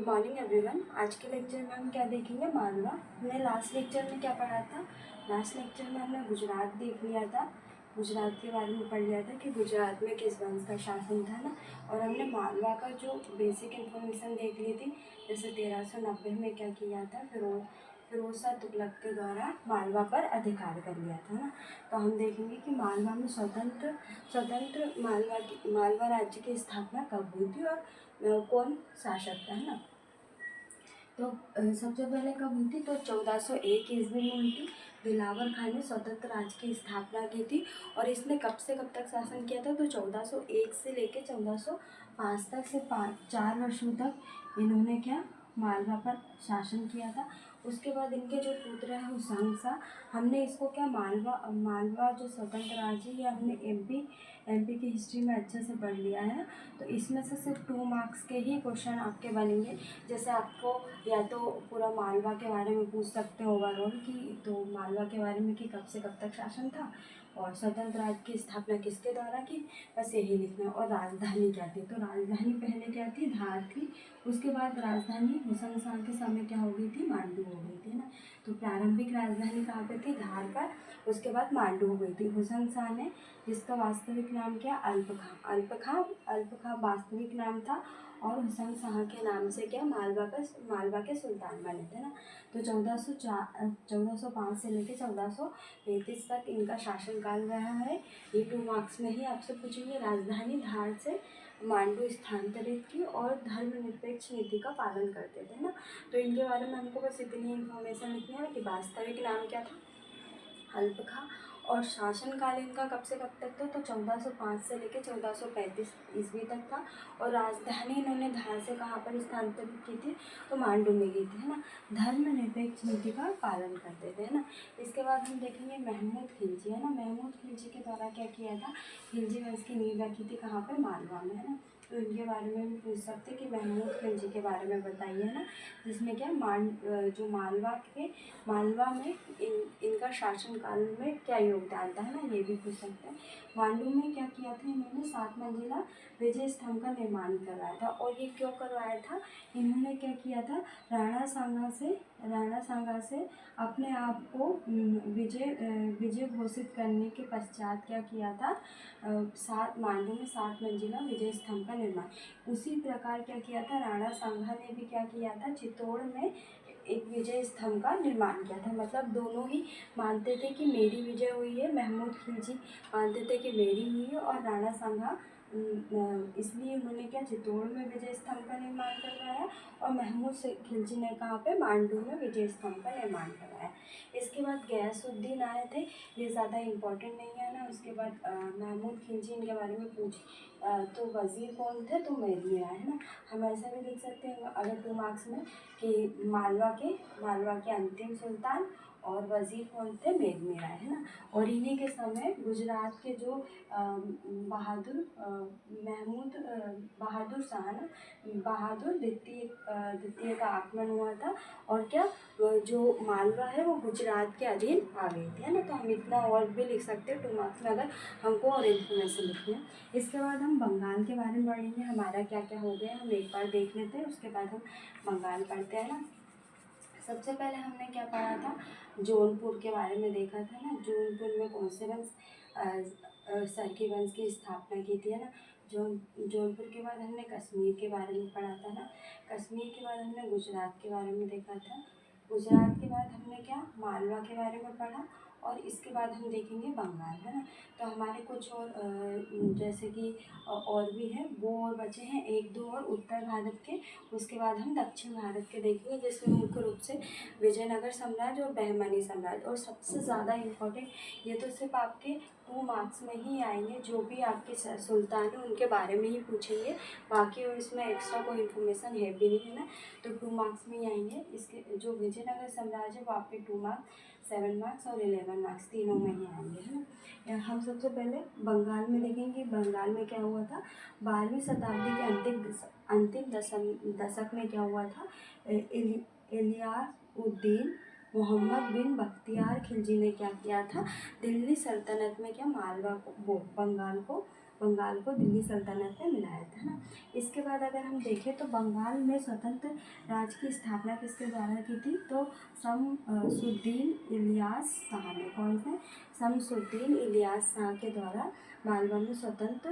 Good morning everyone. आज के lecture में हम क्या देखेंगे, मालवा। हमने लास्ट लेक्चर में क्या पढ़ा था? लास्ट लेक्चर में हमने गुजरात देख लिया था, गुजरात के बारे में पढ़ लिया था कि गुजरात में किस वंश का शासन था ना। और हमने मालवा का जो बेसिक इन्फॉर्मेशन देख ली थी, जैसे 1390 में क्या किया था, फिरोज शाह तुगलक के द्वारा मालवा पर अधिकार कर लिया था ना। तो हम देखेंगे कि मालवा में स्वतंत्र मालवा राज्य की स्थापना कब हुई थी और कौन शासक था, है ना। तो सबसे पहले कब हुई थी? तो 1401 ईस्वी में हुई थी। दिलावर खान ने स्वतंत्र राज्य की स्थापना की थी और इसने कब से कब तक शासन किया था? तो 1401 से लेकर 1405 तक, से 4 वर्षों तक इन्होंने क्या, मालवा पर शासन किया था। उसके बाद इनके जो पुत्र है हुसैन शाह, हमने इसको क्या, मालवा जो स्वतंत्र राज्य है, ये हमने एमपी की हिस्ट्री में अच्छे से पढ़ लिया है। तो इसमें से सिर्फ 2 मार्क्स के ही क्वेश्चन आपके बनेंगे। जैसे आपको या तो पूरा मालवा के बारे में पूछ सकते हो ओवरऑल कि, तो मालवा के बारे में कि कब से कब तक शासन था और स्वतंत्र राज्य की स्थापना किसके द्वारा की, बस यही लिखना है। और राजधानी क्या थी? तो राजधानी पहले क्या थी, धार थी। उसके बाद राजधानी हुसैन शाह के समय क्या हो गई थी, मांडू हो गई थी ना। तो प्रारंभिक राजधानी कहाँ पे थी, धार पर। उसके बाद मांडू हो गई थी। हुसैन शाह ने, जिसका वास्तविक नाम क्या, अल्प खां वास्तविक नाम था, और हुसैन शाह के नाम से क्या, मालवा के सुल्तान बने थे ना। तो 1405 से लेकर 1435 तक इनका शासनकाल रहा है। ये 2 मार्क्स में ही आपसे पूछेंगे। राजधानी धार से मांडू स्थानांतरित की और धर्मनिरपेक्ष नीति का पालन करते थे ना। तो इनके बारे में हमको बस इतनी इन्फॉर्मेशन लिखनी है कि वास्तविक नाम क्या था, अल्प खां, और शासनकाल इनका कब से कब तक था? तो 1405 से लेकर 1435 ईस्वी तक था। और राजधानी इन्होंने धार से कहाँ पर स्थानांतरित की थी? तो मांडू में की थी, है ना। धर्मनिरपेक्ष नीति का पालन करते थे, है ना। इसके बाद हम देखेंगे महमूद खिलजी, है ना। महमूद खिलजी के द्वारा क्या किया था, खिलजी वंश की नींव रखी थी कहाँ पर, मालवा में, है ना। तो इनके बारे में भी पूछ सकते कि महमूद खिलजी के बारे में बताइए, है ना। जिसमें क्या, जो मालवा में इनका शासनकाल में क्या योगदान था, है ना, ये भी पूछ सकते हैं। मांडू में क्या किया था इन्होंने, 7 मंजिला विजय स्तंभ का निर्माण करवाया था। और ये क्यों करवाया था? इन्होंने क्या किया था, राणा सांगा से अपने आप को विजय घोषित करने के पश्चात क्या किया था, मांडू में 7 मंजिला विजय स्तंभ का निर्माण। उसी प्रकार क्या किया था, राणा सांगा ने भी क्या किया था, चित्तौड़ में एक विजय स्तंभ का निर्माण किया था। मतलब दोनों ही मानते थे कि मेरी विजय हुई है, महमूद खिलजी मानते थे कि मेरी हुई है, और राणा सांगा इसलिए उन्होंने क्या, चित्तौड़ में विजय स्तंभ का निर्माण करवाया, और महमूद खिलजी ने कहाँ पे, मांडू में विजय स्तंभ का निर्माण करवाया। इसके बाद गयासुद्दीन आए थे, ये ज़्यादा इम्पोर्टेंट नहीं है ना। उसके बाद महमूद खिलजी, इनके बारे में तो वज़ीर कौन थे, तो मेदमिरा, है ना। हम ऐसा भी लिख सकते हैं अगर 2 मार्क्स में कि मालवा के अंतिम सुल्तान और वज़ीर कौन थे, मेदमिरा, है ना। और इन्हीं के समय गुजरात के जो बहादुर शाह ना, बहादुर द्वितीय का आगमन हुआ था। और क्या, जो मालवा है वो गुजरात के अधीन आ गई थी, है ना। तो हम इतना और भी लिख सकते हैं 2 मार्क्स में, अगर हमको और इन्फॉर्मेशन लिखनी है। इसके बाद हम बंगाल के बारे में पढ़ेंगे, हमारा क्या क्या हो गया हम एक बार देख लेते हैं, उसके बाद हम बंगाल पढ़ते हैं ना। सबसे पहले हमने क्या पढ़ा था, जौनपुर के बारे में देखा था ना। जौनपुर में कौन से वंश, सरकी वंश की स्थापना की थी, है ना। जौनपुर के बाद हमने कश्मीर के बारे में पढ़ा था ना। कश्मीर के बाद हमने गुजरात के बारे में देखा था। गुजरात के बाद हमने क्या, मालवा के बारे में पढ़ा। और इसके बाद हम देखेंगे बंगाल, है ना। तो हमारे कुछ और जैसे कि और भी है, वो और बचे हैं 1-2 और उत्तर भारत के। उसके बाद हम दक्षिण भारत के देखेंगे, जिसमें मुख्य रूप से विजयनगर साम्राज्य और बहमनी साम्राज्य। और सबसे ज़्यादा इम्पोर्टेंट, ये तो सिर्फ आपके 2 मार्क्स में ही आएंगे, जो भी आपके सुल्तान हैं उनके बारे में ही पूछेंगे, बाकी और इसमें एक्स्ट्रा कोई इन्फॉर्मेशन है भी नहीं, है ना। तो 2 मार्क्स में ही आएंगे। इसके जो विजयनगर साम्राज्य है वो आपके 2 मार्क्स, 7 मार्क्स और 11 मार्क्स तीनों में ही आएंगे, है ना। हम सबसे पहले बंगाल में देखेंगे, बंगाल में क्या हुआ था। 12वीं शताब्दी के अंतिम दशक में क्या हुआ था, इलियास-उद-दीन मोहम्मद बिन बख्तियार खिलजी ने क्या किया था, दिल्ली सल्तनत में क्या, बंगाल को बंगाल को दिल्ली सल्तनत में मिलाया था ना। इसके बाद अगर हम देखें तो बंगाल में स्वतंत्र राज्य की स्थापना किसके द्वारा की थी, तो शमसुद्दीन इलियास शाह ने। कौन से? शमसुद्दीन इलियास शाह के द्वारा मालवा में स्वतंत्र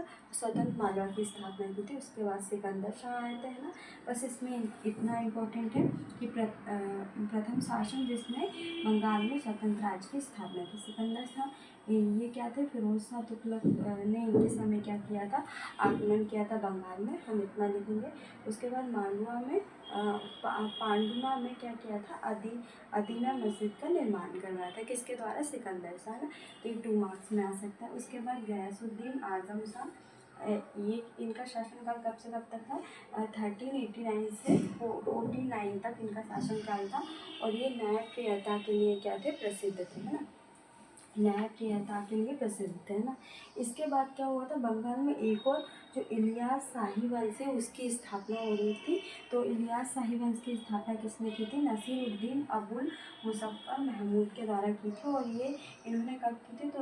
मालवा की स्थापना की थी। उसके बाद सिकंदर शाह आए थे, है ना। बस इसमें इतना इम्पोर्टेंट है कि प्रथम शासन जिसने बंगाल में स्वतंत्र राज्य की स्थापना की, सिकंदर शाह। ये क्या थे? फिरोज शाह तुगलक ने इनके समय क्या किया था? आक्रमण किया था बंगाल में, हम इतना लिखेंगे। उसके बाद मालवा में पांडुना में क्या किया था? अदीना मस्जिद का निर्माण करवाया था। किसके द्वारा? सिकंदर शाह ना। तो ये 2 मार्क्स में आ सकता है। उसके बाद गयासुद्दीन आजम शाह, ये इनका शासनकाल कब से कब तक था? 1389 से 49 तक इनका शासनकाल था। और ये न्यायप्रियता के लिए क्या थे? प्रसिद्ध थे, है ना। न्यायप्रियता के लिए प्रसिद्ध थे, है ना। इसके बाद क्या हुआ था? बंगाल में एक और जो इलियास शाही वंश है उसकी स्थापना हो रही थी। तो इलियास शाही वंश की स्थापना किसने की थी? नसीरुद्दीन अबुल मुज़फ़्फ़र महमूद के द्वारा की थी। और ये इन्होंने कब की थी? तो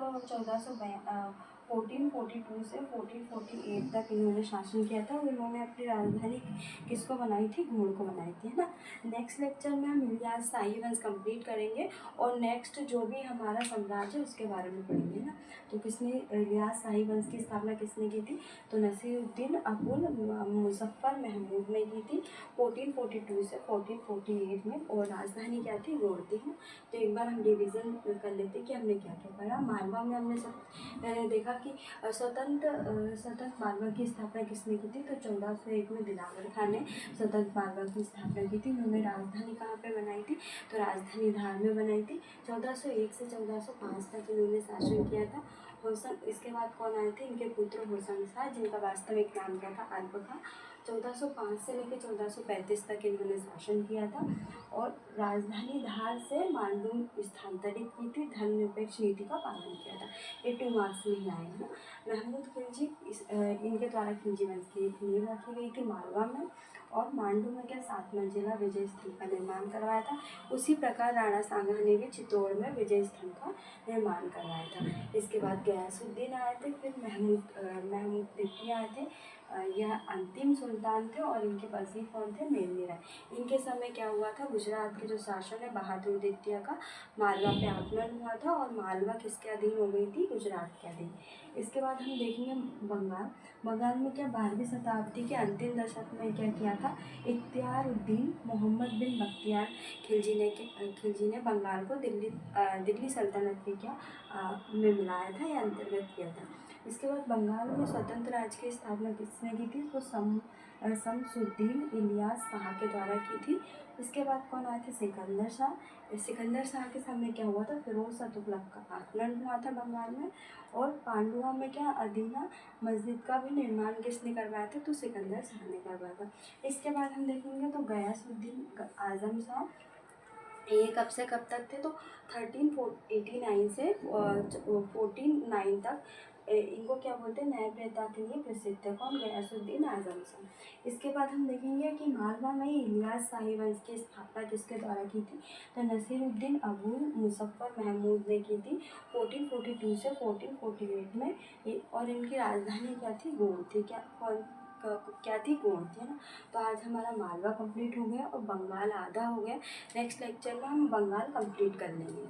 1442 से 1448 तक इन्होंने शासन किया था। और इन्होंने अपनी राजधानी किसको बनाई थी? घोड़ को बनाई थी, है ना। नेक्स्ट लेक्चर में हम इलियास शाही वंश कंप्लीट करेंगे और नेक्स्ट जो भी हमारा साम्राज्य है उसके बारे में पढ़ेंगे ना। तो किसने इलियास शाही वंश की स्थापना किसने की थी? तो नसीरुद्दीन अबुल मुज़फ़्फ़र महमूद ने की थी 1442 से 1448 में। और राजधानी क्या थी? घोड़ थी, है। तो एक बार हम रिवीजन कर लेते कि हमने क्या क्या पढ़ा। मालवा में हमने सब देखा कि स्वतंत्र मालवा की स्थापना किसने की थी? तो 1401 में दिलावर खान ने स्वतंत्र मालवा की स्थापना की थी। उन्होंने राजधानी कहाँ पे बनाई थी? तो राजधानी धार में बनाई थी। 1401 से 1405 तक इन्होंने शासन किया था। इसके बाद कौन आए थे? इनके पुत्र होसन शाह, जिनका वास्तविक नाम क्या था? अल्प खां। 1405 से लेकर 1435 तक इन्होंने शासन किया था। और राजधानी धार से मांडू स्थानांतरित की थी। धर्मनिरपेक्ष नीति का पालन किया था। ये 2 मार्क्स में ही आएगा। महमूद खिलजी इनके द्वारा खिलजी वंश की नींव रखी गई थी मालवा में। और मांडू में क्या 7 मंजिला विजय स्तंभ का निर्माण करवाया था। उसी प्रकार राणा सांगा ने भी चित्तौड़ में विजय स्तंभ का निर्माण करवाया था। इसके बाद गयासुद्दीन आए थे, फिर महमूद द्वितीय आए थे। यह अंतिम सुल्तान थे। और इनके वज़ीर कौन थे? मेरली राय। इनके समय क्या हुआ था? गुजरात के जो शासन है बहादुर द्वितीय का मालवा पे आक्रमण हुआ था। और मालवा किसके अधीन हो गई थी? गुजरात के अधीन। इसके बाद हम देखेंगे बंगाल में क्या 12वीं शताब्दी के अंतिम दशक में क्या किया था? इख्तियारुद्दीन मोहम्मद बिन बख्तियार खिलजी ने बंगाल को दिल्ली सल्तनत में में मिलाया था या अंतर्गत किया था। इसके बाद बंगाल में स्वतंत्र राज्य की स्थापना किसने की थी? तो शमसुद्दीन इलियास शाह के द्वारा की थी। इसके बाद कौन आए थे? सिकंदर शाह के समय क्या हुआ था? फिरोज शाह तुगलक का आक्रमण हुआ था बंगाल में। और पांडुआ में क्या अदीना मस्जिद का भी निर्माण किसने करवाया था? तो सिकंदर शाह ने करवाया था। इसके बाद हम देखेंगे तो गयासुद्दीन आजम शाह, ये कब से कब तक थे? तो 1389 से 1409 तक इनको क्या बोलते हैं? न्यायप्रियता के लिए प्रसिद्ध थे। कौन? गयासुद्दीन आजम शाह। इसके बाद हम देखेंगे कि मालवा में इलियास शाही वंश की स्थापना किसके द्वारा की थी? तो नसीरुद्दीन अबुल मुज़फ़्फ़र महमूद ने की थी 1442 से 1448 में। और इनकी राजधानी क्या थी? गोंड थी। क्या थी? गोंड थी, है ना। तो आज हमारा मालवा कंप्लीट हो गया और बंगाल आधा हो गया। नेक्स्ट लेक्चर में हम बंगाल कंप्लीट कर लेंगे।